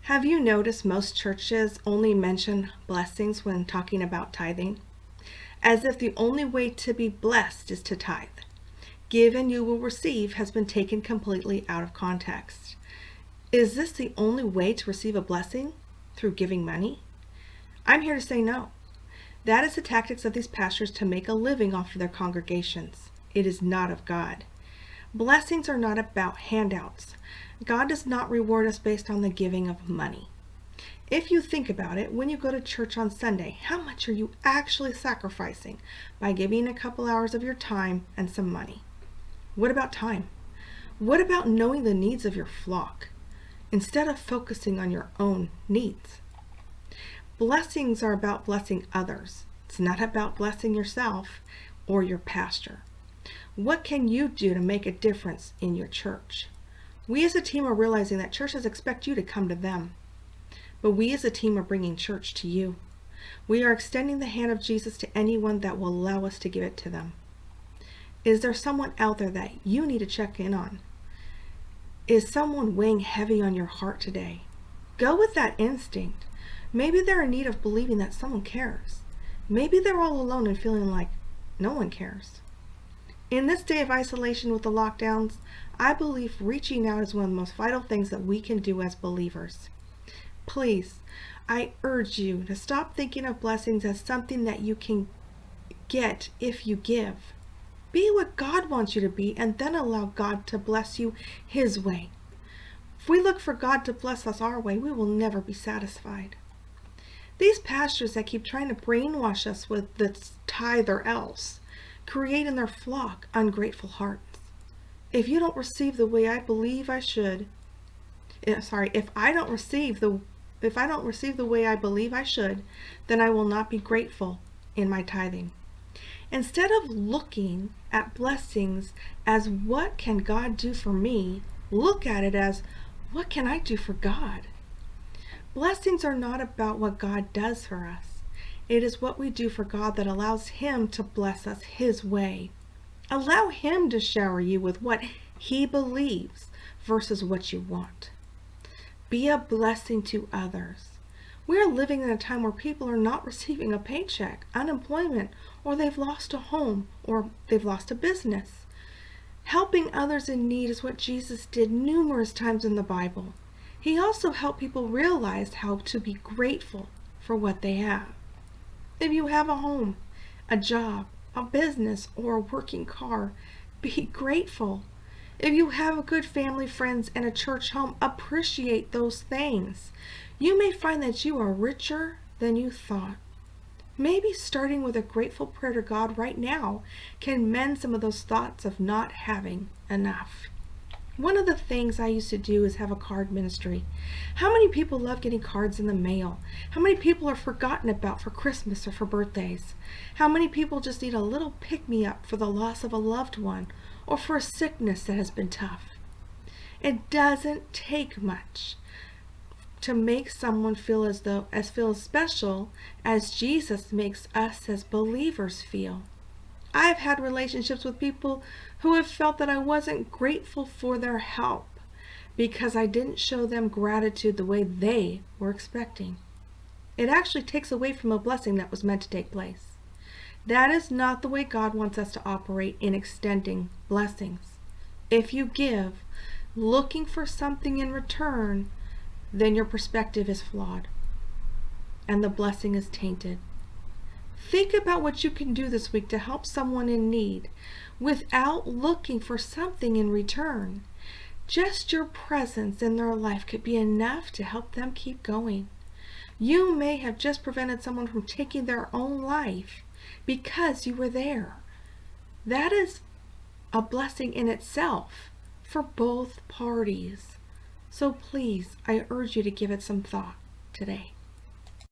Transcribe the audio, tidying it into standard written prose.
Have you noticed most churches only mention blessings when talking about tithing? As if the only way to be blessed is to tithe. Give and you will receive has been taken completely out of context. Is this the only way to receive a blessing? Through giving money? I'm here to say no. That is the tactics of these pastors to make a living off of their congregations. It is not of God. Blessings are not about handouts. God does not reward us based on the giving of money. If you think about it, when you go to church on Sunday, how much are you actually sacrificing by giving a couple hours of your time and some money? What about time? What about knowing the needs of your flock instead of focusing on your own needs? Blessings are about blessing others. It's not about blessing yourself or your pastor. What can you do to make a difference in your church? We as a team are realizing that churches expect you to come to them, but we as a team are bringing church to you. We are extending the hand of Jesus to anyone that will allow us to give it to them. Is there someone out there that you need to check in on? Is someone weighing heavy on your heart today? Go with that instinct. Maybe they're in need of believing that someone cares. Maybe they're all alone and feeling like no one cares. In this day of isolation with the lockdowns, I believe reaching out is one of the most vital things that we can do as believers. Please, I urge you to stop thinking of blessings as something that you can get if you give. Be what God wants you to be and then allow God to bless you His way. If we look for God to bless us our way, we will never be satisfied. These pastors that keep trying to brainwash us with this tithe or else create in their flock ungrateful hearts. If you don't receive the way I believe I should, if I don't receive the way I believe I should, then I will not be grateful in my tithing. Instead of looking at blessings as what can God do for me, look at it as what can I do for God? Blessings are not about what God does for us. It is what we do for God that allows Him to bless us His way. Allow Him to shower you with what He believes versus what you want. Be a blessing to others. We are living in a time where people are not receiving a paycheck, unemployment, or they've lost a home, or they've lost a business. Helping others in need is what Jesus did numerous times in the Bible. He also helped people realize how to be grateful for what they have. If you have a home, a job, a business, or a working car, be grateful. If you have a good family, friends, and a church home, appreciate those things. You may find that you are richer than you thought. Maybe starting with a grateful prayer to God right now can mend some of those thoughts of not having enough. One of the things I used to do is have a card ministry. How many people love getting cards in the mail? How many people are forgotten about for Christmas or for birthdays? How many people just need a little pick-me-up for the loss of a loved one or for a sickness that has been tough? It doesn't take much to make someone feel as special as Jesus makes us as believers feel. I've had relationships with people who have felt that I wasn't grateful for their help because I didn't show them gratitude the way they were expecting. It actually takes away from a blessing that was meant to take place. That is not the way God wants us to operate in extending blessings. If you give, looking for something in return, then your perspective is flawed and the blessing is tainted. Think about what you can do this week to help someone in need without looking for something in return. Just your presence in their life could be enough to help them keep going. You may have just prevented someone from taking their own life because you were there. That is a blessing in itself for both parties. So please, I urge you to give it some thought today.